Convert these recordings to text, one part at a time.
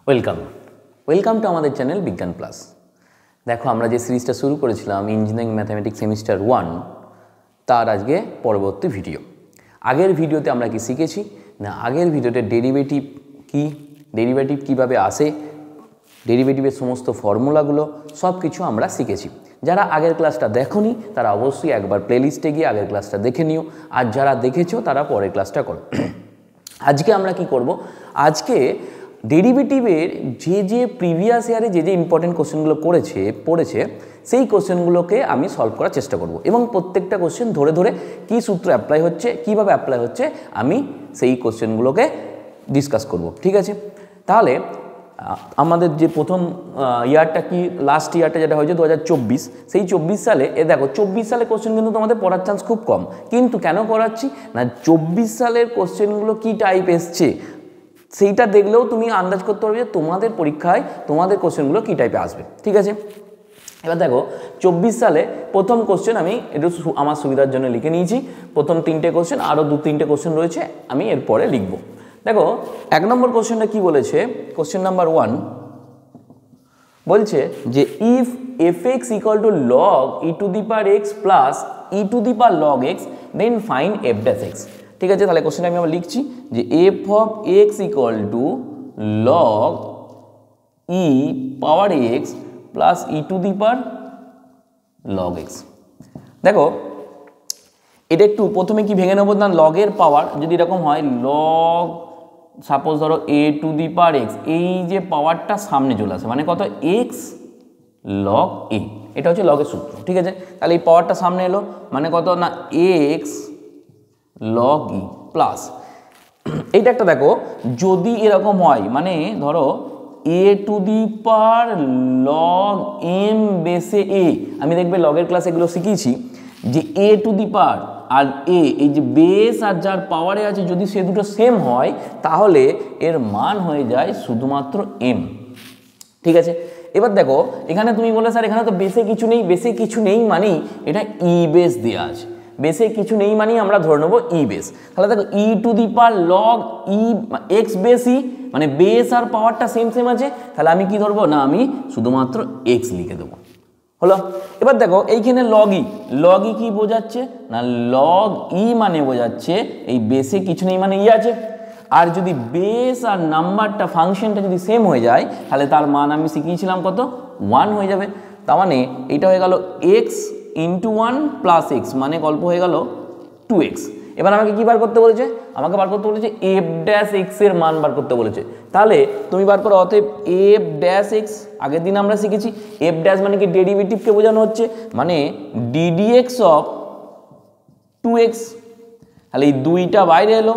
Welcome to আমাদের channel বিজ্ঞান plus. দেখো আমরা যে সিরিজটা শুরু করেছিলাম ইঞ্জিনিয়ারিং ম্যাথামেটিক্স সেমিস্টার 1 তার আজকে পরবর্তী ভিডিও। আগের ভিডিওতে আমরা কি শিখেছি না, আগের ভিডিওতে ডেরিভেটিভ কীভাবে আসে, ডেরিভেটিভের সমস্ত ফর্মুলাগুলো সব কিছু আমরা শিখেছি। যারা আগের ক্লাসটা দেখোনি তারা অবশ্যই একবার প্লেলিস্টে গিয়ে আগের ক্লাসটা দেখে নিও, আর যারা দেখেছো তারা পরের ক্লাসটা করো। আজকে আমরা কি করব, আজকে ডেরিভেটিভের যে প্রিভিয়াস ইয়ারে যে ইম্পর্টেন্ট কোশ্চেনগুলো পড়েছে সেই কোশ্চেনগুলোকে আমি সলভ করার চেষ্টা করব এবং প্রত্যেকটা কোশ্চেন ধরে ধরে কী সূত্র অ্যাপ্লাই হচ্ছে, কীভাবে অ্যাপ্লাই হচ্ছে আমি সেই কোশ্চেনগুলোকে ডিসকাস করব। ঠিক আছে, তাহলে আমাদের যে প্রথম ইয়ারটা কি, লাস্ট ইয়ারটা যেটা হয়েছে 2024, সেই 24 সালে দেখো 24 সালে কোশ্চেন কিন্তু তোমাদের পড়ার চান্স খুব কম, কিন্তু কেন করাচ্ছি না 24 সালের কোশ্চেনগুলো কী টাইপ এসছে সেইটা দেখলেও তুমি আন্দাজ করতে পারবে যে তোমাদের পরীক্ষায় তোমাদের কোশ্চেনগুলো কী টাইপে আসবে। ঠিক আছে, এবার দেখো 24 সালে প্রথম কোশ্চেন আমি একটু আমার সুবিধার জন্য লিখে নিয়েছি। প্রথম 3টে কোশ্চেন, আরও 2-3টে কোশ্চেন রয়েছে, আমি এরপরে লিখব। দেখো 1 নম্বর কোশ্চেনটা কি বলেছে, কোশ্চেন নাম্বার 1 বলছে যে if fx equal to log E to the power X plus E to the power log X then find F dash X. ঠিক আছে, তাহলে কোশ্চেনটা আমি আবার লিখছি যে F of X equal to log E power X plus E to the power log X. দেখো এটা একটু প্রথমে কি ভেঙে নেবো না, লগের পাওয়ার যদি এরকম হয় লগ, সাপোজ ধরো A to the power x, এই যে পাওয়ারটা সামনে চলে আসে মানে কত, এক্স লগ এ, এটা হচ্ছে লগের সূত্র। ঠিক আছে, তাহলে এই পাওয়ারটা সামনে এলো মানে কত না এক্স লগ ই প্লাস এইটা একটা দেখো যদি এরকম হয় মানে ধরো A to the power log M বেসে এ, আমি দেখবে লগের ক্লাসে এগুলো শিখিয়েছি যে এ টু দি পাওয়ার আর এ, এই যে বেস আর যার পাওয়ারে আছে যদি সে দুটো সেম হয় তাহলে এর মান হয়ে যায় শুধুমাত্র এম। ঠিক আছে, এবার দেখো এখানে তুমি বলে স্যার এখানে তো বেসে কিছু নেই মানেই এটা ই বেস দেওয়া আছে, বেসে কিছু নেই মানেই আমরা ধরে নেবো ই বেস। তাহলে দেখো E to the power log E X base E, মানে বেস আর পাওয়ারটা সেম আছে, তাহলে আমি কি ধরবো না আমি শুধুমাত্র এক্স লিখে দেবো। হলো, এবার দেখো এইখানে লগ ই কি বোঝাচ্ছে না, লগ ই মানে বোঝাচ্ছে এই বেসে কিছু নেই মানে ই আছে, আর যদি বেস আর নাম্বারটা ফাংশনটা যদি সেম হয়ে যায় তাহলে তার মান আমি শিখিয়েছিলাম কত 1 হয়ে যাবে। তার মানে এইটা হয়ে গেল এক্স ইন্টু 1 প্লাস এক্স, মানে গল্প হয়ে গেল 2x। এবার আমাকে কি বার করতে বলেছে, আমাকে বার করতে বলেছে এফ ড্যাশ এক্স এর মান বার করতে বলেছে। তাহলে তুমি বার করো অতএব এফ ড্যাশ এক্স, আগের দিন আমরা শিখেছি এফ ড্যাশ মানে কি ডেরিভেটিভকে বোঝানো হচ্ছে, মানে ডিডিএক্স অফ 2x। তাহলে এই 2টা বাইরে এলো,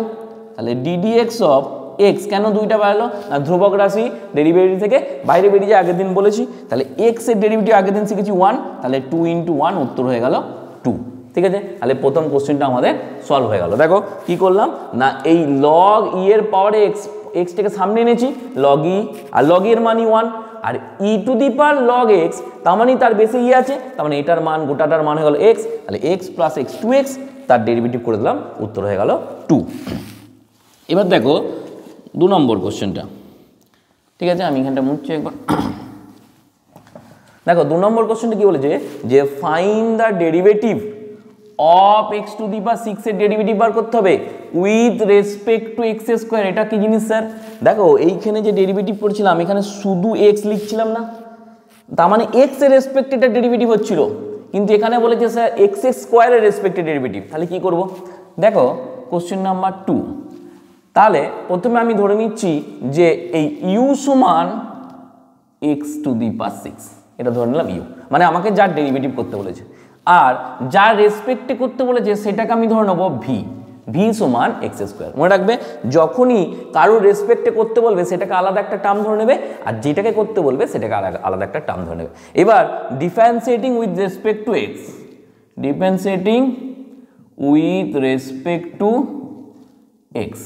তাহলে ডিডিএক্স অফ এক্স, কেন 2টা বাইরে এলো না ধ্রুবক রাশি ডেরিভেটিভ থেকে বাইরে বেরিয়ে যায়, আগের দিন বলেছি। তাহলে এক্স এর ডেরিভেটিভ আগের দিন শিখেছি 1, তাহলে 2 ইন্টু 1 উত্তর হয়ে গেল 2। ঠিক আছে, তাহলে প্রথম কোশ্চেনটা আমাদের সলভ হয়ে গেল। দেখো কি করলাম না এই লগ ই এর পাওয়ারে এক্সটাকে সামনে এনেছি, লগ ই আর লগ এর মানই 1, আর E to the power log X তার মানে তার বেসে ই আছে, তার মানে এটার মান গোটাটার মান হয়ে গেল এক্স, তাহলে এক্স প্লাস এক্স 2x, তার ডেরিভেটিভ করে দিলাম, উত্তর হয়ে গেল 2। এবার দেখো 2 নম্বর কোশ্চেনটা। ঠিক আছে, আমি এখানটা মুছছি একবার। দেখো 2 নম্বর কোশ্চেনটা কি বলেছে যে find the derivative of X to the power 6 এর ডেরিভেটিভ বার করতে হবে with respect to X square. এটা কি জিনিস স্যার, দেখো এইখানে যে ডেরিভেটিভ পড়ছিলাম এখানে শুধু এক্স লিখছিলাম না, তার মানে এক্স এর রেসপেক্টে এটা ডেরিভেটিভ হচ্ছিল, কিন্তু এখানে বলেছে স্যার এক্স স্কোয়ারের রেসপেক্টে ডেরিভেটিভ। তাহলে কি করব, দেখো কোশ্চেন নাম্বার 2, তাহলে প্রথমে আমি ধরে নিচ্ছি যে এই ইউ সমান এক্স টু দি পাওয়ার 6, এটা ধরে নিলাম ইউ, মানে আমাকে যার ডেরিভেটিভ করতে বলেছে, আর যার রেসপেক্টে করতে বলেছে সেটাকে আমি ধরে নেবো ভি সমান এক্স স্কোয়ার। মনে রাখবে যখনই কারোর রেসপেক্টে করতে বলবে সেটাকে আলাদা একটা টার্ম ধরে নেবে, আর যেটাকে করতে বলবে সেটাকে আলাদা একটা টার্ম ধরে নেবে। এবার differentiating with respect to x, differentiating with respect to x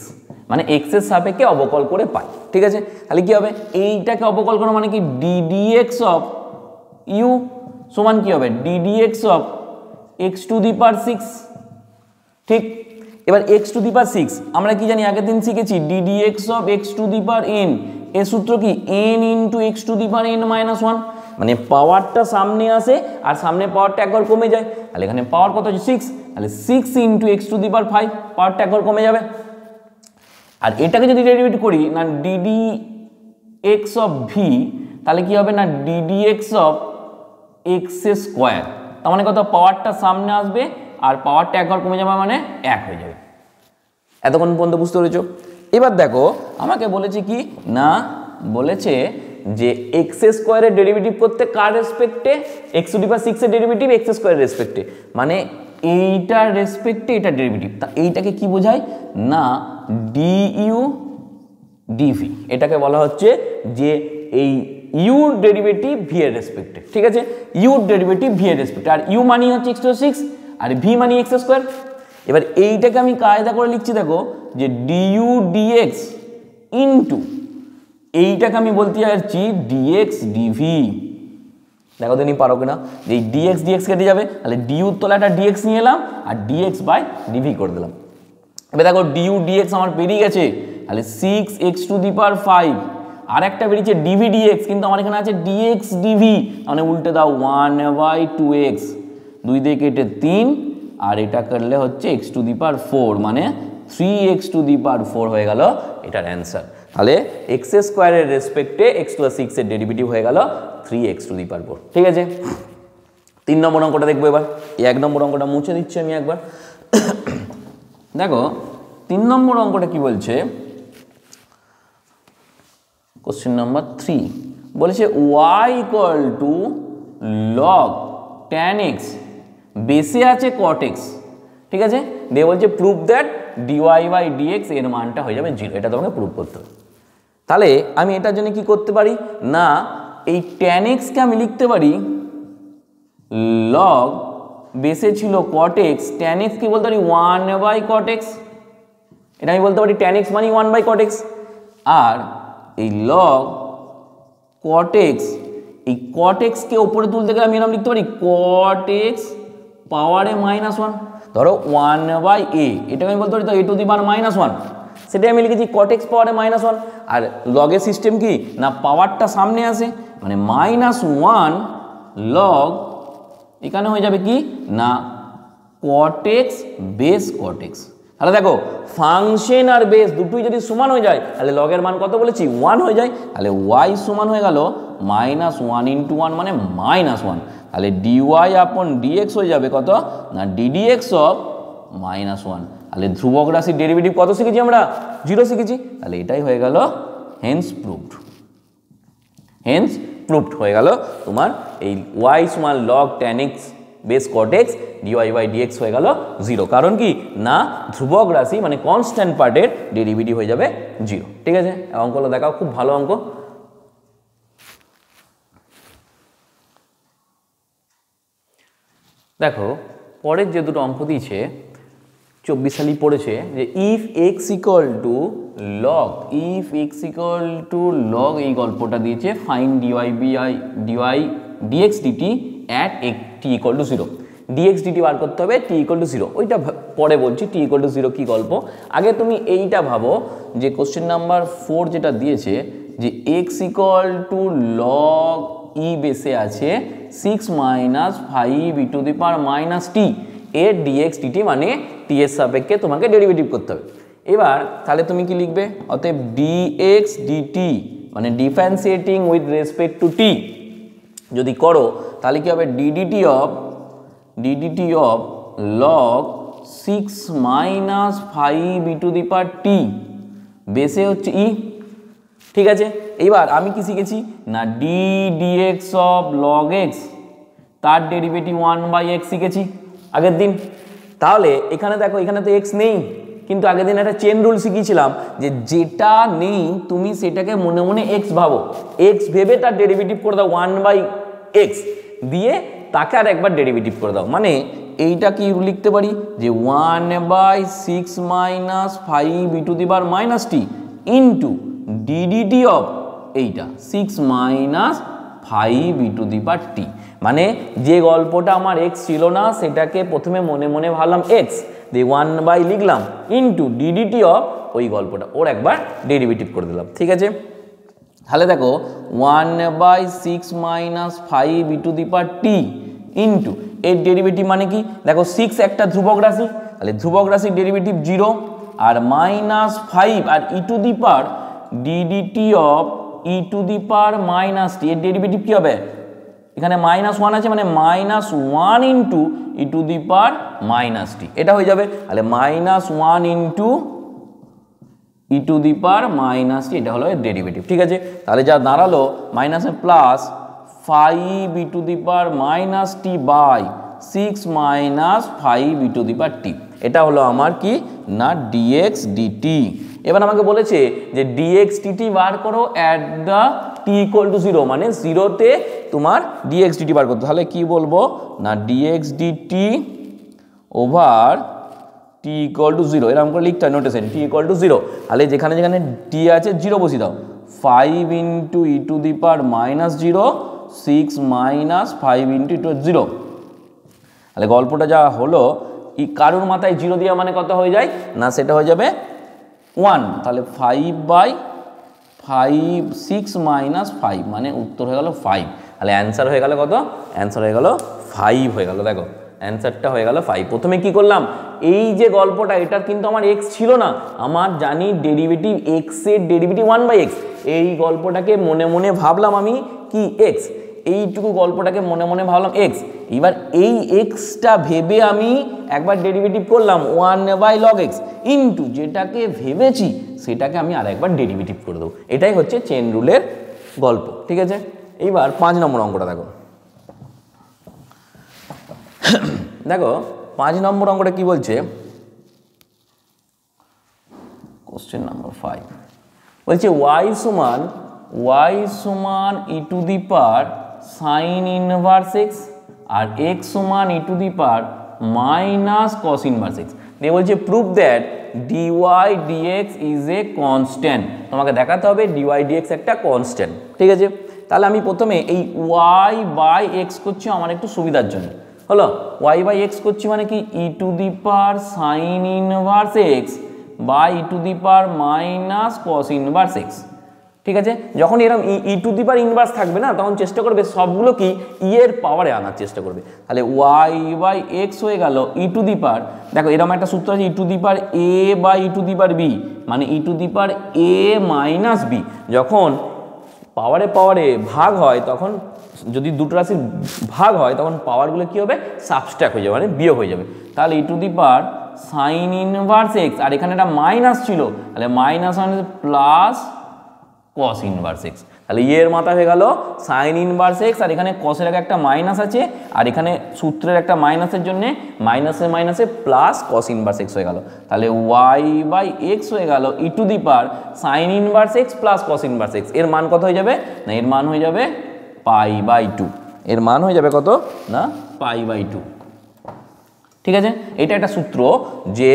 মানে এক্স এর সাপেক্ষে অবকল করে পাই। ঠিক আছে, তাহলে কি হবে এইটাকে অবকল করা মানে কি ডিডিএক্স অফ ইউ সমান কি হবে D D X of X to the power 6। ঠিক, এবার এক্স টু দি পাওয়ার 6 আমরা কি জানি আগের দিন শিখেছি ddx of X to the power n এর সূত্র কি n into x to the power n minus one, মানে পাওয়ারটা সামনে আসে আর সামনে পাওয়ারটা একবার কমে যায়, তাহলে এখানে পাওয়ার কত আছে 6, তাহলে 6 ইন্টু এক্স টু দি পাওয়ার 5, পাওয়ারটা একবার কমে যাবে। আর এটাকে যদি ডেরিভেটিভ করি না ডিডি এক্স অফ ভি, তাহলে কি হবে না DD x of x square, তার মানে কত পাওয়ারটা সামনে আসবে আর পাওয়ারটা একবার কমে যাবে মানে 1 হয়ে যাবে। এতক্ষণ পর্যন্ত বুঝতে পেরেছ? এবার দেখো আমাকে বলেছে কি না, বলেছে যে এক্স স্কোয়ারের ডেরিভেটিভ করতে কার রেসপেক্টে, এক্স টু দি পাওয়ার 6 এর ডেরিভেটিভ এক্স স্কোয়ারের রেসপেক্টে, মানে এইটার রেসপেক্টে এটা ডেরিভেটিভ, তা এইটাকে কি বোঝায় না ডিইউ ডিভি, এটাকে বলা হচ্ছে যে এই ইউর ডেরিভেটিভ ভি এর রেসপেক্টে, ঠিক আছে, ইউর ডেরিভেটিভ ভি এর রেসপেক্টে, আর ইউ মানি হচ্ছে এক্স টু দি পাওয়ার 6 আর ভি মানি এক্স স্কোয়ার। এবার এইটাকে আমি কায়দা করে লিখছি, দেখো যে ডিইউ ডিএক্স ইনটু এইটাকে আমি বলতে চাইছি ডিএক্স ডিভি, দেখো তুমি পারো কিনা, যে এই ডিএক্স ডিএক্স কেটে যাবে, তাহলে ডিউ তোলা একটা ডিএক্স নিয়ে এলাম আর ডিএক্স বাই ডিভি করে দিলাম। এবার দেখো ডিউ ডিএক্স আমার বেরিয়ে গেছে, তাহলে 6x টু দি পাওয়ার 5, আর একটা বেরিয়েছে ডিভি ডিএক্স, কিন্তু আমার এখানে আছে ডিএক্স ডিভি, মানে উল্টে দাও 1/2x, 2 দিয়ে কেটে 3, আর এটা করলে হচ্ছে x টু দি পাওয়ার 4, মানে 3x টু দি পাওয়ার 4 হয়ে গেল এটার অ্যান্সার। তাহলে এক্স স্কোয়ারের রেসপেক্টে এক্স টু দি পাওয়ার 6 এর ডেরিভেটিভ হয়ে গেল 3x টু দি পাওয়ার 4, ঠিক আছে। 3 নম্বর অঙ্কটা দেখবো এবার, এই 1 নম্বর অঙ্কটা মুছে দিচ্ছি আমি একবার। দেখো 3 নম্বর অঙ্কটা কি বলছে, কোশ্চেন নাম্বার 3 বলেছে y equal to log tan x, বেসে আছে cot x, ঠিক আছে, দিয়ে বলছে prove that dy by dx এর মানটা হয়ে যাবে 0, এটা তোমাকে প্রুভ করতে হবে। তাহলে আমি এটার জন্য কি করতে পারি না এই tan x কে আমি লিখতে পারি log, বেসে ছিল cot x, tan x কি বলতে পারি 1/cot x, এটা আমি বলতে পারি tan x মানে 1/cot x, আর এই log cot x, এই cot x কে উপরে তুলতে গেলে আমি এরকম লিখতে পারি cot x পাওয়ারে -1, ধরো 1/a, এটাকে আমি বলতে পারি তো a টু দি পাওয়ার -1, সেটাই আমি লিখেছি cot x পাওয়ারে -1, আর লগের সিস্টেম কি না পাওয়ারটা সামনে আসে, মানে -1 log, এখানে হয়ে যাবে কি না cot x base cot x। তাহলে দেখো ফাংশন আর বেস দুটোই যদি সমান হয়ে যায় তাহলে লগের মান কত বলেছি 1 হয়ে যায়, তাহলে y সমান হয়ে গেল -1 ইন্টু 1 মানে -1, তাহলে dy আপন dx হয়ে যাবে কত না ddx অফ -1, তাহলে ধ্রুবক রাশির ডেরিভেটিভ কত শিখেছি আমরা 0 শিখেছি, তাহলে এটাই হয়ে গেল হেন্স প্রুভড, হেন্স প্রুভড হয়ে গেল তোমার এই y সমান log tan x base cot x dy by dx হয়ে গেল 0, কারণ কি না ধ্রুবক রাশি মানে কনস্ট্যান্ট পার্টের ডেরিভেটিভ হয়ে যাবে 0, ঠিক আছে। অঙ্কগুলো দেখাও, খুব ভালো অঙ্ক। দেখো পরের যে দুটো অঙ্ক দিয়েছে 24 সালই পড়েছে যে if X equal to log, if X equal to log, এই গল্পটা দিয়েছে find dy D X D T at T equal to 0, D X D T বার করতে হবে টি ইকুয়াল টু 0, ওইটা পরে বলছি টি ইকুয়াল টু 0 কী গল্প। আগে তুমি এইটা ভাবো যে কোশ্চেন নাম্বার 4 যেটা দিয়েছে যে X equal to log E বেসে আছে 6 minus 5 E to the power minus T এর ডিএক্স ডিটি, মানে টি এর সাপেক্ষে তোমাকে ডেরিভেটিভ করতে হবে। এবার তাহলে তুমি কি লিখবে, অতএব ডিএক্স ডিটি মানে differentiating with respect to T যদি করো তাহলে কি হবে D D T of log 6 minus 5 E to the power T, বেসে হচ্ছে ই, ঠিক আছে। এবার আমি কি শিখেছি না D DX of log X, তার ডেরিভেটিভ 1/x শিখেছি আগের দিন। তাহলে এখানে দেখো এখানে তো এক্স নেই, কিন্তু আগের দিন একটা চেন রুল শিখিয়েছিলাম যে যেটা নেই তুমি সেটাকে মনে মনে এক্স ভাবো, এক্স ভেবে তার ডেরিভেটিভ করে দাও 1/x দিয়ে তাকে আর একবার ডেরিভেটিভ করে দাও, মানে এইটা কি লিখতে পারি যে 1/6 minus 5 E to the power minus T into DDT of এইটা 6 minus 5 E to the power টি, মানে যে গল্পটা আমার এক্স ছিল না সেটাকে প্রথমে মনে মনে ভাবলাম এক্স দিয়ে 1 লিখলাম ইন্টু ডিডিটি অফ ওই গল্পটা ওর একবার ডেরিভেটিভ করে দিলাম, ঠিক আছে। তাহলে দেখো 1/6 - 5 e two the power T into এর ডেরিভেটিভ মানে কি, দেখো 6 একটা ধ্রুবক রাশি, তাহলে ধ্রুবক রাশির ডেরিভেটিভ 0 আর -5 আর E to the power DDT of E to the power -t এর ডেরিভেটিভ কি হবে, এখানে -1 আছে মানে -1 into E to the power -t, এটা হয়ে যাবে। তাহলে -1 into E to the power -t, এটা হলো এর ডেরিভেটিভ। ঠিক আছে, তাহলে যা দাঁড়ালো মাইনাসে plus 5 E to the power -t by 6 - 5 E to the power t, এটা হলো আমার কি না dx dt। এবার আমাকে বলেছে যে dx dt বার করো অ্যাট দ্য t = 0, মানে 0-তে তোমার dx dt বার করতে। তাহলে কি বলবো না dx dt ওভার t = 0, এরকম করে লিখতে হয় নোটেশন, t = 0। তাহলে যেখানে যেখানে t আছে 0 বসিয়ে দাও, 5 into E to the power -0, 6 - 5 into 0। তাহলে গল্পটা যা হলো ই কারোর মাথায় 0 দেওয়া মানে কত হয়ে যায় না, সেটা হয়ে যাবে 1। তাহলে 5/5 6 - 5 মানে উত্তর হয়ে গেল 5। তাহলে অ্যান্সার হয়ে গেল কত, অ্যান্সার হয়ে গেল 5 হয়ে গেল। দেখো অ্যান্সারটা হয়ে গেল 5। প্রথমে কি করলাম, এই যে গল্পটা এটার কিন্তু আমার x ছিল না, আমার জানি ডেরিভেটিভ x এর ডেরিভেটিভ 1/x, এই গল্পটাকে মনে মনে ভাবলাম আমি কি x, এইটুকু গল্পটাকে মনে মনে ভাবলাম x। এবার এই xটা ভেবে আমি একবার ডেরিভেটিভ করলাম 1/log x ইন্টু যেটাকে ভেবেছি সেটাকে আমি আর একবার ডেরিভেটিভ করে দেবো। এটাই হচ্ছে চেন রুলের গল্প। ঠিক আছে, এইবার 5 নম্বর অঙ্কটা দেখো। দেখো 5 নম্বর অঙ্কটা কি বলছে, কোশ্চেন নাম্বার 5 বলছে y সমান E to the power sine inverse x আর x সমান E to the power minus cos inverse x, দিয়ে বলছে prove that dy dx is a constant. তোমাকে দেখাতে হবে dy dx একটা কনস্ট্যান্ট। ঠিক আছে, তাহলে আমি প্রথমে এই y/x করছি আমার একটু সুবিধার জন্য, হলো y/x করছি মানে কি E to the power sine inverse x by E to the power minus cos inverse x। ঠিক আছে, যখন এরকম ই টু দি পাওয়ার ইনভার্স থাকবে না, তখন চেষ্টা করবে সবগুলো কি ই এর পাওয়ারে আনার চেষ্টা করবে। তাহলে y/x হয়ে গেল ই টু দি পাওয়ার, দেখো এরকম একটা সূত্র আছে E to the power a by E to the power b, মানে E to the power a minus b। যখন পাওয়ারে পাওয়ারে ভাগ হয়, তখন যদি দুটো রাশির ভাগ হয় তখন পাওয়ারগুলো কি হবে সাবস্ট্রাক্ট হয়ে যাবে, মানে বিয়োগ হয়ে যাবে। তাহলে E to the power sine inverse x, আর এখানে একটা মাইনাস ছিল, তাহলে minus plus cos inverse x। তাহলে এর মাথা হয়ে গেল সাইন ইনভার্স x, আর এখানে কসের আগে একটা মাইনাস আছে, আর এখানে সূত্রের একটা মাইনাসের জন্য মাইনাসে মাইনাসে প্লাস কস ইনভার্স x হয়ে গেল। তাহলে y/x হয়ে গেল E to the power sine inverse x plus cos inverse x। এর মান কত হয়ে যাবে না, এর মান হয়ে যাবে π/2। এর মান হয়ে যাবে কত না π/2। ঠিক আছে, এটা একটা সূত্র যে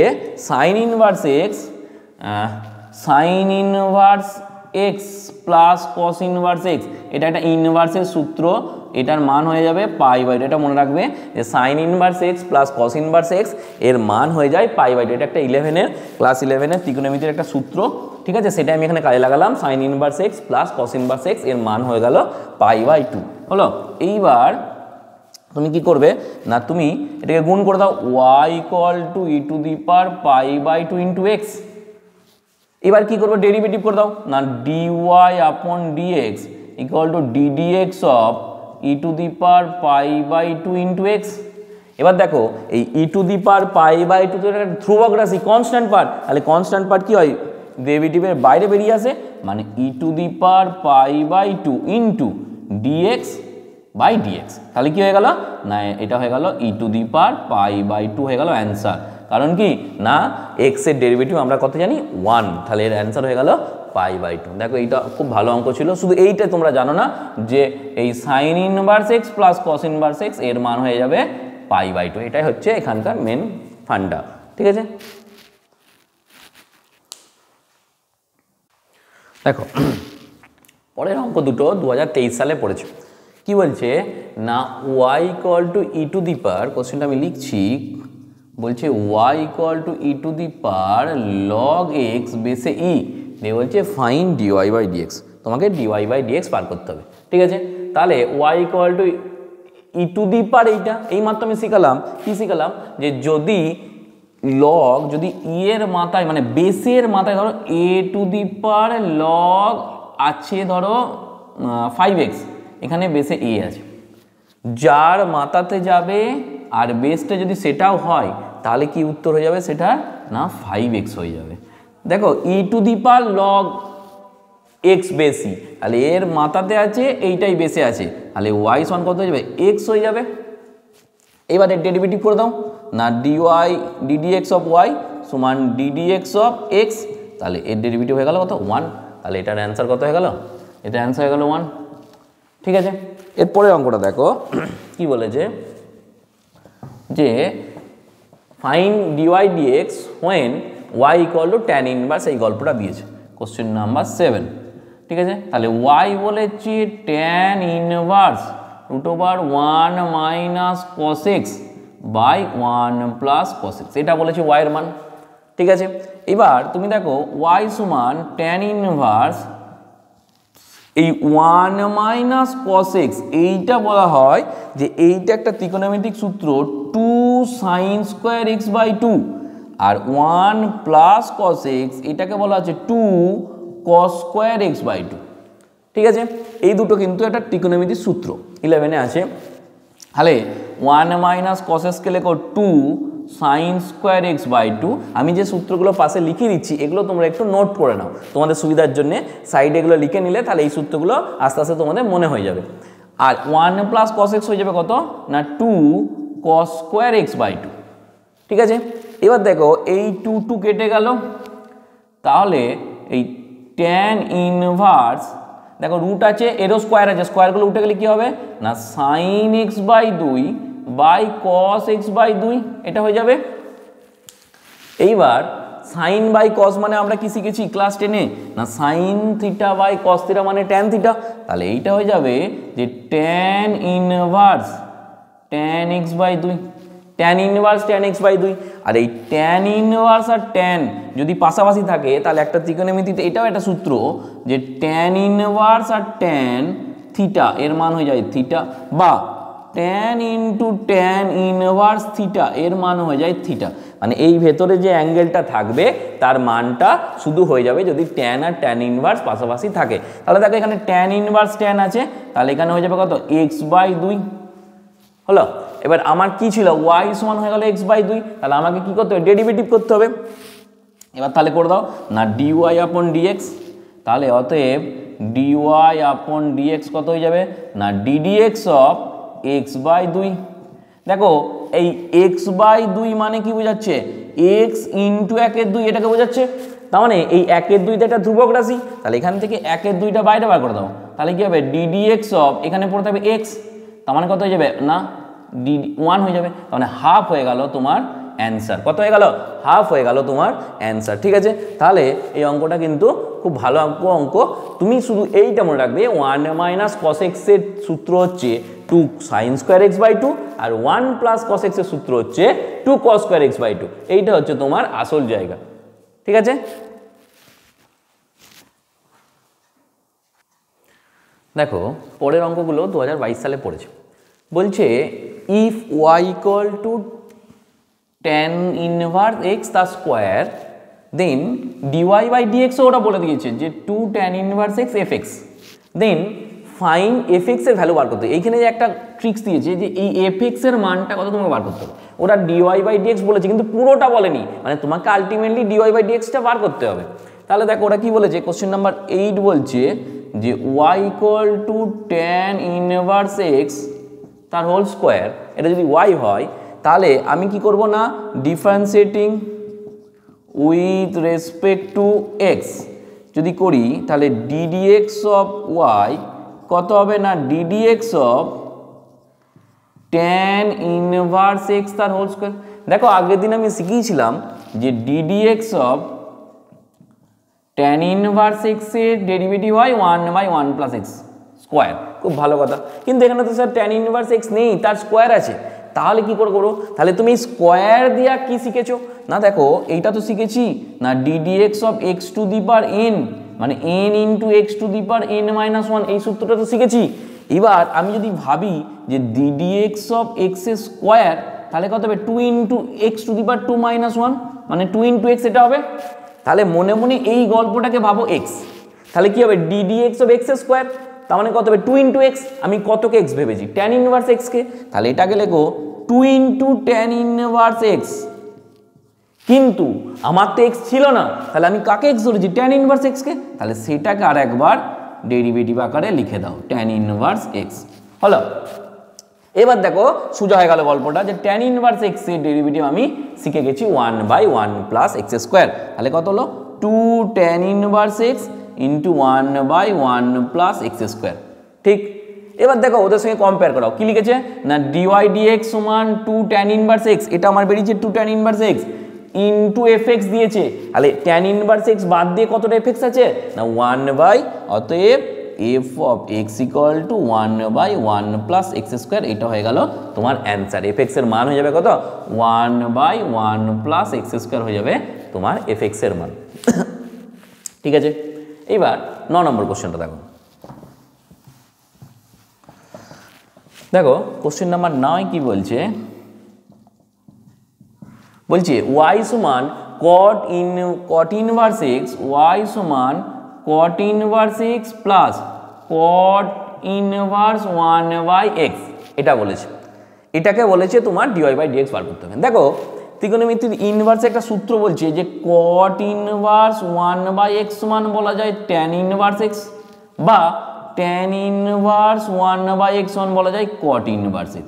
sign inverse x plus cos inverse x, এটা একটা ইনভার্সের সূত্র, এটার মান হয়ে যাবে π/2। এটা মনে রাখবে যে sign inverse x plus cos inverse x এর মান হয়ে যায় π/2। এটা একটা ক্লাস 11-এর ত্রিকোণমিতির একটা সূত্র। ঠিক আছে, সেটা আমি এখানে কাজে লাগালাম, sign inverse x plus cos inverse x এর মান হয়ে গেল π/2। হলো, এইবার তুমি কি করবে না, তুমি এটাকে গুণ করে দাও y = E to the power π/2 into x। এবার কি করবো ডেরিভেটিভ করে দাও না, dy/dx = ddx of E to the power π/2 into x। এবার দেখো এই ই টু দি পাওয়ার π/2 তো একটা ধ্রুবক রাশি, কনস্ট্যান্ট পার্ট, তাহলে কনস্ট্যান্ট পার্ট কি হয় ডেরিভেটিভের বাইরে বেরিয়ে আসে, মানে E to the power π/2 into dx/dx। তাহলে কি হয়ে গেল না, এটা হয়ে গেল ই টু দি পাওয়ার π/2 হয়ে গেল অ্যান্সার। কারণ কি না x এর ডেরিভেটিভ আমরা কত জানি 1, তাহলে এর অ্যান্সার হয়ে গেল π/2। দেখো এইটা খুব ভালো অঙ্ক ছিল, শুধু এইটা তোমরা জানো না যে এই sign inverse x plus cos inverse x এর মান হয়ে যাবে π/2। এটাই হচ্ছে এখানকার মেন ফান্ডা। ঠিক আছে, দেখো পরের অঙ্ক দুটো 2023 সালে পড়েছে। কি বলছে না y = ই টু দি পাওয়ার, কোশ্চেনটা আমি লিখছি, বলছে y = E to the power log x বেসে ই, দিয়ে বলছে ফাইন্ড dy/dx। তোমাকে ডিওয়াই বাই ডিএক্স বার করতে হবে। ঠিক আছে, তাহলে Y equal to E to the power এইটা এইমাত্র আমি শিখালাম, কি শিখালাম যে যদি লগ যদি ই এর মাথায় মানে বেসের মাথায় ধরো A to the power log আছে ধরো 5x, এখানে বেসে এ আছে, যার মাথাতে যাবে আর বেসটা যদি সেটাও হয় তাহলে কি উত্তর হয়ে যাবে সেটা না 5x হয়ে যাবে। দেখো E to the power log X বেসি, তাহলে এর মাথাতে আছে এইটাই বেসে আছে, তাহলে ওয়াই সমান কত হয়ে যাবে এক্স হয়ে যাবে। এবারে ডেরিভেটিভ করে দাও না ডিওয়াই ডিডিএক্স অফ ওয়াই সমান ডিডিএক্স অফ এক্স, তাহলে এর ডেরিভেটিভ হয়ে গেল কত 1, তাহলে এটার অ্যান্সার কত হয়ে গেল, এটা অ্যান্সার হয়ে গেল 1। ঠিক আছে, এরপরে অঙ্কটা দেখো কি বলেছে যে find dy DX when Y equal to tan inverse, এই গল্পটা দিয়েছে কোশ্চেন নাম্বার 7। ঠিক আছে, তাহলে ওয়াই বলেছি tan inverse √1 minus cos X by 1 plus cos X, এটা বলেছে ওয়াইয়ের মান। ঠিক আছে, এবার তুমি দেখো ওয়াই সমান ট্যান ইনভার্স এই 1 মাইনাস কস এক্স, এইটা বলা হয় যে এইটা একটা ত্রিকোণমিতিক সূত্র 2 সাইন স্কোয়ার এক্স বাই 2, আর 1 প্লাস কস এক্স এটাকে বলা হচ্ছে 2 কস স্কোয়ার এক্স বাই 2। ঠিক আছে, এই দুটো কিন্তু একটা ত্রিকোণমিতিক সূত্র 11-এ আছে। তাহলে 1 মাইনাস কস এক্সকে লেখো 2 সাইন স্কোয়ার এক্স বাই 2। আমি যে সূত্রগুলো পাশে লিখে দিচ্ছি এগুলো তোমরা একটু নোট করে নাও তোমাদের সুবিধার জন্য, সাইডে এগুলো লিখে নিলে তাহলে এই সূত্রগুলো আস্তে আস্তে তোমাদের মনে হয়ে যাবে। আর 1 প্লাস কস এক্স হয়ে যাবে কত না 2 কস স্কোয়ার এক্স বাই 2। ঠিক আছে, এবার দেখো এই 2 কেটে গেল, তাহলে এই ট্যান ইনভার্স দেখো রুট আছে এরও স্কোয়ার আছে, স্কোয়ারগুলো উঠে গেলে কি হবে না sine X by 2 by cos X by 2, এটা হয়ে যাবে। এইবার সাইন বাই কস মানে আমরা কি শিখেছি ক্লাস 10-এ না sine theta by cos theta মানে ট্যান থিটা, তাহলে এইটা হয়ে যাবে যে tan inverse tan X by 2, tan inverse tan X by 2। আর এই ট্যান ইনভার্স আর ট্যান যদি পাশাপাশি থাকে তাহলে একটা ত্রিকোণমিতিতে এটাও একটা সূত্র যে ট্যান ইনভার্স আর ট্যান থিটা এর মান হয়ে যায় থিটা, বা tan into tan inverse theta এর মান হয়ে যায় থিটা, মানে এই ভেতরে যে অ্যাঙ্গেলটা থাকবে তার মানটা শুধু হয়ে যাবে যদি ট্যান আর ট্যান ইনভার্স পাশাপাশি থাকে। তাহলে দেখো এখানে ট্যান ইনভার্স ট্যান আছে, তাহলে এখানে হয়ে যাবে কত এক্স বাই 2 হলো। এবার আমার কি ছিল ওয়াই সমান হয়ে গেল এক্স বাই 2, তাহলে আমাকে কি করতে হবে ডেরিভেটিভ করতে হবে। এবার তাহলে করে দাও না ডিওয়াই আপন ডিএক্স, তাহলে অতএব ডিওয়াই আপন ডিএক্স কত হয়ে যাবে না ডিডিএক্স অফ এক্স বাই 2। দেখো এই এক্স বাই 2 মানে কি বোঝাচ্ছে এক্স ইন্টু 1/2 এটাকে বোঝাচ্ছে, তার মানে এই 1/2 এটা ধ্রুবক রাশি, তাহলে এখান থেকে 1/2 বাইরে বার করে দাও, তাহলে কি হবে ডিডিএক্স অফ এখানে পড়ে থাকবে এক্স, তার মানে কত হয়ে যাবে না ডি 1 হয়ে যাবে, তার মানে হাফ হয়ে গেল তোমার অ্যান্সার। কত হয়ে গেল হাফ হয়ে গেল তোমার অ্যান্সার। ঠিক আছে, তাহলে এই অঙ্কটা কিন্তু খুব ভালো অঙ্ক। তুমি শুধু এইটা মনে রাখবে 1 মাইনাস কস এক্সের সূত্র হচ্ছে 2 সাইন স্কোয়ার এক্স বাই 2, আর 1 প্লাস কস এক্সের সূত্র হচ্ছে 2 কস স্কোয়ার এক্স বাই 2, এইটা হচ্ছে তোমার আসল জায়গা। ঠিক আছে, দেখো পরের অঙ্কগুলো 2022 সালে পড়েছে। বলছে if Y equal to tan inverse X তার স্কোয়ার দেন ডিওয়াই বাই ডিএক্সও ওরা বলে দিয়েছে যে 2 tan inverse X F X, then find F এক্সের ভ্যালু বার করতে হবে। এইখানে যে একটা ট্রিক্স দিয়েছে যে এই এফ এক্সের মানটা কত তোমাকে বার করতে হবে, ওরা ডিওয়াই বাই ডিএক্স বলেছে কিন্তু পুরোটা বলেনি, মানে তোমাকে আলটিমেটলি ডিওয়াই বাই ডিএক্সটা বার করতে হবে। তাহলে দেখো ওরা কি বলেছে কোশ্চেন নাম্বার 8 বলছে যে Y equal to tan inverse X তার হোল স্কোয়ার, এটা যদি ওয়াই হয় তাহলে আমি কি করব না differentiating with respect to X যদি করি তাহলে ডিডিএক্স অফ ওয়াই কত হবে না DDX of tan inverse X তার হোল স্কোয়ার। দেখো আগের দিন আমি শিখিয়েছিলাম যে DDX of tan inverse X এর ডেরিভেটিভ হয় 1/1 প্লাস এক্স স্কোয়ার, খুব ভালো কথা। কিন্তু এখানে তো স্যার ট্যান ইনভার্স এক্স নেই, তার স্কোয়ার আছে, তাহলে কি করে করো, তাহলে তুমি স্কোয়ার দিয়া কি শিখেছো না, দেখো এইটা তো শিখেছি না DDX of X to the power N মানে n into x to the power n minus one, এই সূত্রটা তো শিখেছি। এবার আমি যদি ভাবি যে ddx অফ এক্স স্কোয়ার, তাহলে কত হবে 2 into x to the power 2 minus one, মানে 2 ইন্টু এক্স এটা হবে। তাহলে মনে মনে এই গল্পটাকে ভাবো এক্স, তাহলে কি হবে ddx অফ এক্স স্কোয়ার, তার মানে কত হবে 2 ইন্টু এক্স, আমি কতকে এক্স ভেবেছি ট্যান ইনভার্স এক্সকে, তাহলে এটাকে লেখো 2 ইন্টু ট্যান ইনভার্স এক্স। কিন্তু আমার তো এক্স ছিল না, তাহলে আমি কাকে এক্স ধরেছি ট্যান ইনভার্স এক্সকে, তাহলে সেটাকে আর একবার ডেরিভেটিভ আকারে লিখে দাও ট্যান ইনভার্স এক্স। হলো, এবার দেখো সোজা হয়ে গেল গল্পটা, যে ট্যান ইনভার্স এক্স এর ডেরিভেটিভ আমি শিখে গেছি 1/1 প্লাস এক্স স্কোয়ার, তাহলে কত হলো 2 tan inverse x into 1/1 plus x square. ঠিক, এবার দেখো ওদের সঙ্গে কম্পেয়ার করাও, কি লিখেছে না ডিওয়াই ডিএক্স সমান 2 ট্যান ইনভার্স এক্স, এটা আমার বেরিয়েছে 2 tan inverse x into F x দিয়েছে, তাহলে ট্যান ইনভার্স এক্স বাদ দিয়ে কতটা এফ এক্স আছে না 1/, অতএব F of X equal two 1/1 plus x square, এটা হয়ে গেল তোমার অ্যান্সার। এফ এক্স এর মান হয়ে যাবে কত 1/1 প্লাস এক্স স্কোয়ার হয়ে যাবে তোমার এফ এক্স এর মান। ঠিক আছে, এবার 9 নম্বর কোশ্চেনটা দেখো। দেখো কোশ্চেন নাম্বার 9 কি বলছে, বলছে y সমান cot ইনভার্স এক্স, y সমান cot inverse x plus cot inverse 1/x, এটা বলেছে। এটাকে বলেছে তোমার dy/dx বার করতে হবে। দেখো ত্রিকোণমিতির ইনভার্স একটা সূত্র বলছে যে cot ইনভার্স 1/x সমান বলা যায় tan ইনভার্স x, বা tan ইনভার্স 1/x সমান বলা যায় cot ইনভার্স x।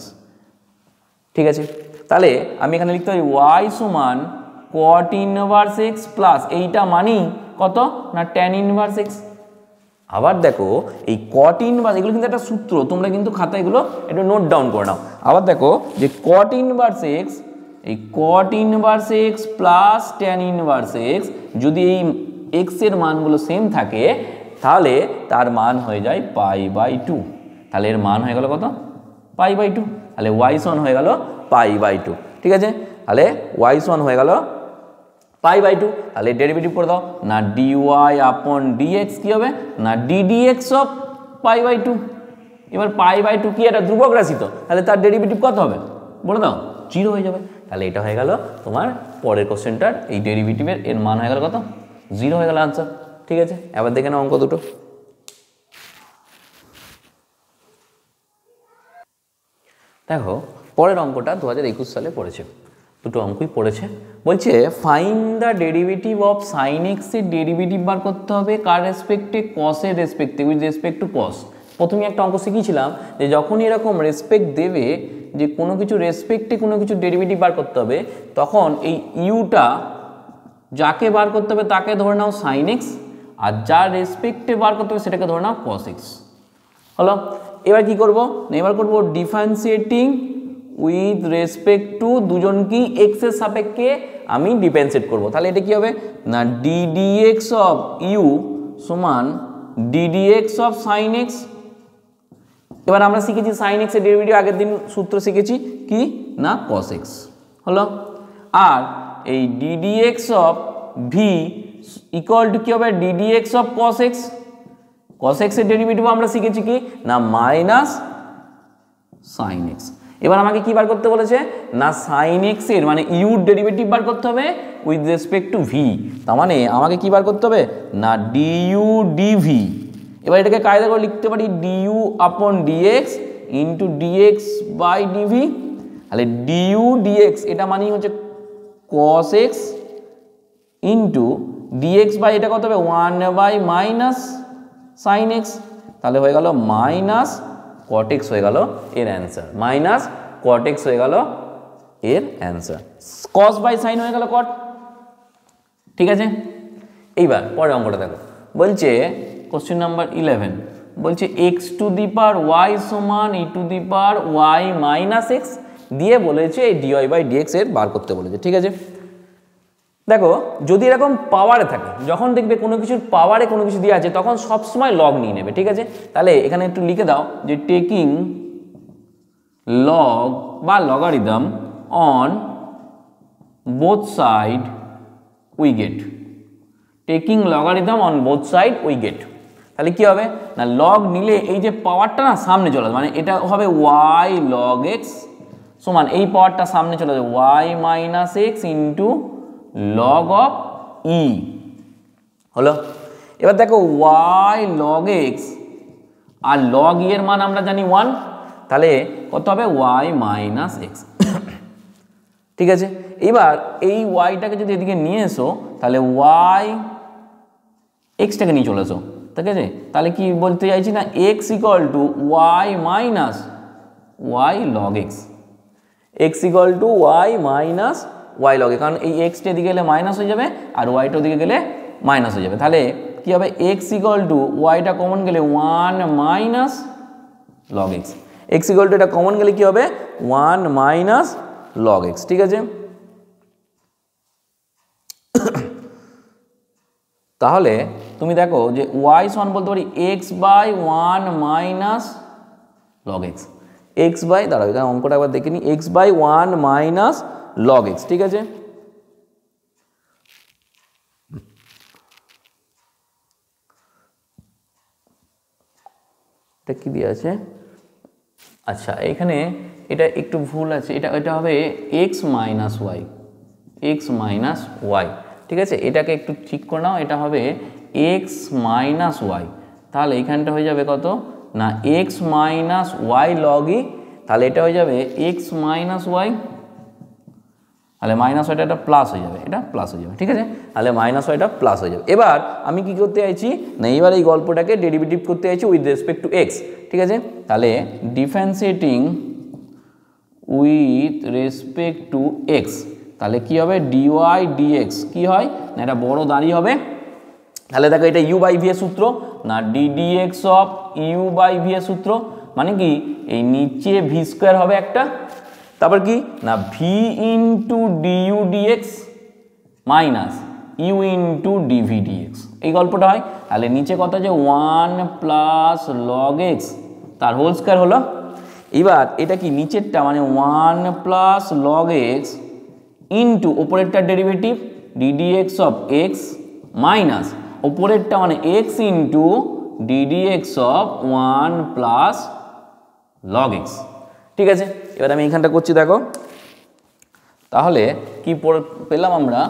ঠিক আছে, তাহলে আমি এখানে লিখতে পারি y সমান cot ইনভার্স x প্লাস এইটা মানি কত না tan ইনভার্স x। আবার দেখো এই cot ইনভার্স, এগুলো কিন্তু একটা সূত্র, তোমরা কিন্তু খাতায় এগুলো একটু নোট ডাউন করে নাও। আবার দেখো যে cot ইনভার্স x, এই cot inverse x plus tan inverse x, যদি এই x এর মানগুলো সেম থাকে তাহলে তার মান হয়ে যায় π/2, তাহলে এর মান হয়ে গেল কত π/2, তাহলে y সমান হয়ে গেল π/2। ঠিক আছে, তাহলে y সমান হয়ে গেল π/2, তাহলে ডেরিভেটিভ করে দাও না dy/dx কি হবে না ddx অফ π/2। এবার π/2 কি এটা ধ্রুবক রাশি তো, তাহলে তার ডেরিভেটিভ কত হবে বলে দাও 0 হয়ে যাবে, তাহলে এটা হয়ে গেল তোমার পরের কোশ্চেনটার এই ডেরিভেটিভের এর মান হয়ে গেল কত 0 হয়ে গেল আনসার। ঠিক আছে, এবার দেখে নাও অঙ্ক দুটো। দেখো পরের অঙ্কটা 2021 সালে পড়েছে, দুটো অঙ্কই পড়েছে। বলছে find the derivative of sine x এর ডেরিভেটিভ বার করতে হবে কার রেসপেক্টে কস এর রেসপেক্টে, উইথ রেসপেক্ট টু কস। প্রথমে একটা অঙ্ক শিখিয়েছিলাম যে যখনই এরকম রেসপেক্ট দেবে যে কোনো কিছু রেসপেক্টে কোনো কিছু ডেরিভেটিভ বার করতে হবে, তখন এই ইউটা যাকে বার করতে হবে তাকে ধরে নাও সাইন এক্স, আর যার রেসপেক্টে বার করতে হবে সেটাকে ধরে নাও কস এক্স। হলো, এবার কি করব, এবার করব ডিফারেন্সিয়েটিং উইথ রেসপেক্ট টু দুজন কি এক্স এর সাপেক্ষে আমি ডিফারেন্সিয়েট করব, তাহলে এটা কি হবে না ddx অফ ইউ সমান ddx অফ সাইন এক্স। এবার আমরা শিখেছি সাইন এক্স এর ডেরিভেটিভ, আগের দিন সূত্র শিখেছি কি না কস এক্স। হলো, আর এই ddx of V equal to কি হবে ddx of cos x, cos x এর ডেরিভেটিভ আমরা শিখেছি কি না মাইনাস sin x। এবার আমাকে কি বার করতে বলেছে না sin x এর মানে u ডেরিভেটিভ বার করতে হবে উইথ রেসপেক্ট টু v, তার মানে আমাকে কি বার করতে হবে না du dv। এবার এটাকে কায়দা করে লিখতে পারি du upon dx into dx by dv, তাহলে du dx এটা মানেই হচ্ছে cos x into dx by এটা কত হবে 1 মাইনাস sin x, তাহলে হয়ে গেল মাইনাস cot x হয়ে গেল এর অ্যান্সার, মাইনাস cot x হয়ে গেল এর অ্যান্সার, cos বাই sin হয়ে গেল cot। ঠিক আছে, এইবার পরের অঙ্কটা দেখো। বলছে কোশ্চেন নাম্বার 11, বলছে x two the power y সমান e two the power y minus x দিয়ে বলেছে এই dy/dx এর বার করতে বলেছে। ঠিক আছে, দেখো যদি এরকম পাওয়ারে থাকে, যখন দেখবে কোনো কিছুর পাওয়ারে কোনো কিছু দিয়ে আছে তখন সবসময় লগ নিয়ে নেবে। ঠিক আছে, তাহলে এখানে একটু লিখে দাও যে টেকিং লগ বা logarithm on both side we get, taking logarithm on both side we get. তাহলে কি হবে না লগ নিলে এই যে পাওয়ারটা না সামনে চলে আসবে, মানে এটা হবে ওয়াই লগ এক্স সমান এই পাওয়ারটা সামনে চলে যাবে Y minus X into log of E হলো। এবার দেখো ওয়াই লগ এক্স আর লগ ই এর মান আমরা জানি 1, তাহলে কত হবে ওয়াই মাইনাস এক্স। ঠিক আছে, এবার এই ওয়াইটাকে যদি এদিকে নিয়ে এসো তাহলে ওয়াই এক্সটাকে নিয়ে চলে এসো। ঠিক আছে, তাহলে কি বলতে চাইছি না X equal to Y minus Y log X, X equal to Y minus Y log X, কারণ এই এক্সটা এদিকে গেলে মাইনাস হয়ে যাবে আর ওয়াইটা ওদিকে গেলে মাইনাস হয়ে যাবে। তাহলে কি হবে এক্স ইকুয়াল টু ওয়াইটা কমন গেলে 1 minus log X, X equal two এটা কমন গেলে কি হবে 1 মাইনাস লগ এক্স। ঠিক আছে, তাহলে তুমি দেখো যে ওয়াই সমান বলতে পারি X by 1 minus log X, X by দাঁড়াও এখানে অঙ্কটা একবার দেখে নিই, X by 1 minus log X. ঠিক আছে, এটা কি দিয়ে আছে, আচ্ছা এখানে এটা একটু ভুল আছে, এটা হবে X minus Y, X minus Y. ঠিক আছে, এটাকে একটু ঠিক করে নাও, এটা হবে এক্স মাইনাস ওয়াই, তাহলে এখানটা হয়ে যাবে কত না এক্স মাইনাস ওয়াই লগ ই, তাহলে এটা হয়ে যাবে এক্স মাইনাস ওয়াই, তাহলে মাইনাস ওয়াইটা এটা প্লাস হয়ে যাবে, এটা প্লাস হয়ে যাবে। ঠিক আছে, তাহলে মাইনাস ওয়াইটা প্লাস হয়ে যাবে। এবার আমি কি করতে চাইছি না এবার এই গল্পটাকে ডেরিভেটিভ করতে চাইছি উইথ রেসপেক্ট টু এক্স। ঠিক আছে, তাহলে differentiating with respect to x, তাহলে কি হবে ডিওয়াই ডিএক্স কি হয় না এটা বড় দাঁড়িয়ে হবে, তাহলে দেখো এটা ইউ বাই ভি এর সূত্র না DDX of U by V এর সূত্র, মানে কি এই নিচে ভি স্কোয়ার হবে একটা, তারপর কি না V into D U D X minus U into D V D X, এই গল্পটা হয়। তাহলে নিচে কত আছে 1 প্লাস লগ এক্স তার হোল স্কোয়ার হলো। এবার এটা কি নিচেরটা মানে 1 প্লাস লগ এক্স ইন্টু ওপরেরটার derivative D D X of X minus ওপরেরটা মানে X into D D X of 1 plus log X. ঠিক আছে, এবার আমি এখানটা করছি দেখো, তাহলে কি পেলাম আমরা,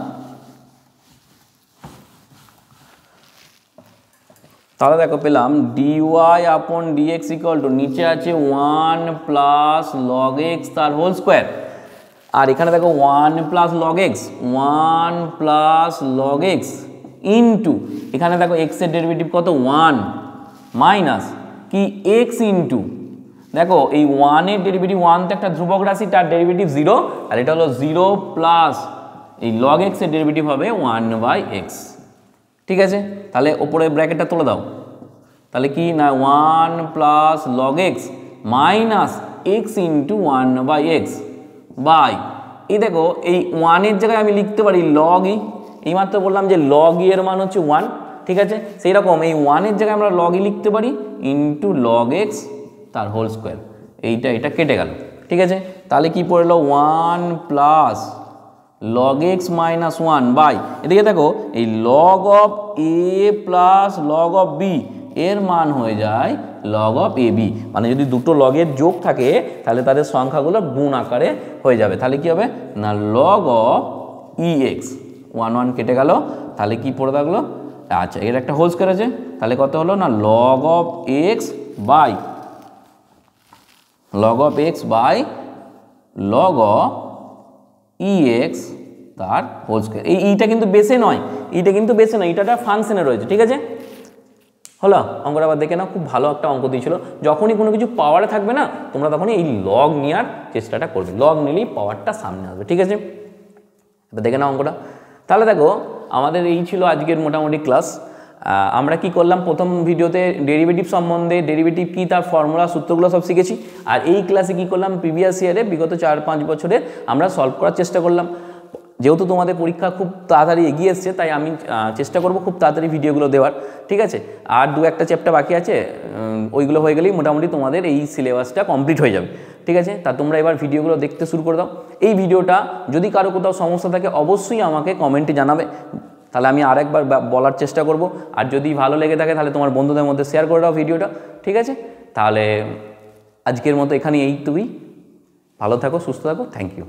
তাহলে দেখো পেলাম ডিওয়াই আপন ডিএক্স ইকুয়াল টু নিচে আছে 1 প্লাস লগ এক্স তার হোল স্কোয়ার, আর এখানে দেখো 1 plus log x 1 plus log X into এখানে দেখো এক্স এর ডেরিভেটিভ কত 1 মাইনাস কি এক্স ইন্টু দেখো এই 1 এর ডেরিভেটিভ 1 তো একটা ধ্রুবক রাশি তার ডেরিভেটিভ 0, আর এটা হলো 0 প্লাস এই লগ এক্স এর ডেরিভেটিভ হবে 1 বাই এক্স। ঠিক আছে, তাহলে ওপরে ব্র্যাকেটটা তুলে দাও, তাহলে কি না 1 plus log X minus X into 1 by X by এই দেখো এই 1 এর জায়গায় আমি লিখতে পারি লগ ই, এইমাত্র বললাম যে লগ ই এর মান হচ্ছে 1। ঠিক আছে, সেই রকম এই 1 এর জায়গায় আমরা লগ ই লিখতে পারি ইন্টু লগ এক্স তার হোল স্কোয়ার, এটা কেটে গেল। ঠিক আছে, তাহলে কি পড়লো 1 plus log X minus 1 by এদিকে দেখো এই log of A plus log of B এর মান হয়ে যায় লগ অফ এ বি, মানে যদি দুটো লগের যোগ থাকে তাহলে তাদের সংখ্যাগুলো গুণ আকারে হয়ে যাবে, তাহলে কি হবে না লগ অফ ই এক্স 1 1 কেটে গেল, তাহলে কি পড়ে থাকলো আচ্ছা এর একটা হোল স্কোয়ার আছে, তাহলে কত হলো না log of X by log of X by log of E X তার হোল স্কোয়ার। এইটা কিন্তু বেসে নয়, এইটা কিন্তু বেসে নয়, এটা ফাংশনে রয়েছে। ঠিক আছে, হলো অঙ্কটা আবার দেখে নাও, খুব ভালো একটা অঙ্ক দিয়েছিল। যখনই কোনো কিছু পাওয়ারে থাকবে না তোমরা তখনই এই লগ নেওয়ার চেষ্টাটা করবে, লগ নিলেই পাওয়ারটা সামনে আসবে। ঠিক আছে, এবার দেখে নাও অঙ্কটা। তাহলে দেখো আমাদের এই ছিল আজকের মোটামুটি ক্লাস। আমরা কি করলাম প্রথম ভিডিওতে ডেরিভেটিভ সম্বন্ধে, ডেরিভেটিভ কি তার ফর্মুলা সূত্রগুলো সব শিখেছি, আর এই ক্লাসে কি করলাম প্রিভিয়াস ইয়ারে বিগত 4-5 বছরে আমরা সলভ করার চেষ্টা করলাম। যেহেতু তোমাদের পরীক্ষা খুব তাড়াতাড়ি এগিয়ে এসছে তাই আমি চেষ্টা করব খুব তাড়াতাড়ি ভিডিওগুলো দেওয়ার। ঠিক আছে, আর 2-1টা চ্যাপ্টার বাকি আছে, ওইগুলো হয়ে গেলেই মোটামুটি তোমাদের এই সিলেবাসটা কমপ্লিট হয়ে যাবে। ঠিক আছে, তা তোমরা এবার ভিডিওগুলো দেখতে শুরু করে দাও। এই ভিডিওটা যদি কারো কোথাও সমস্যা থাকে অবশ্যই আমাকে কমেন্টে জানাবে, তাহলে আমি আরেকবার বলার চেষ্টা করব, আর যদি ভালো লেগে থাকে তাহলে তোমার বন্ধুদের মধ্যে শেয়ার করে দাও ভিডিওটা, ঠিক আছে? তাহলে আজকের মতো এখানে এইটুকুই। ভালো থাকো, সুস্থ থাকো, থ্যাংক ইউ।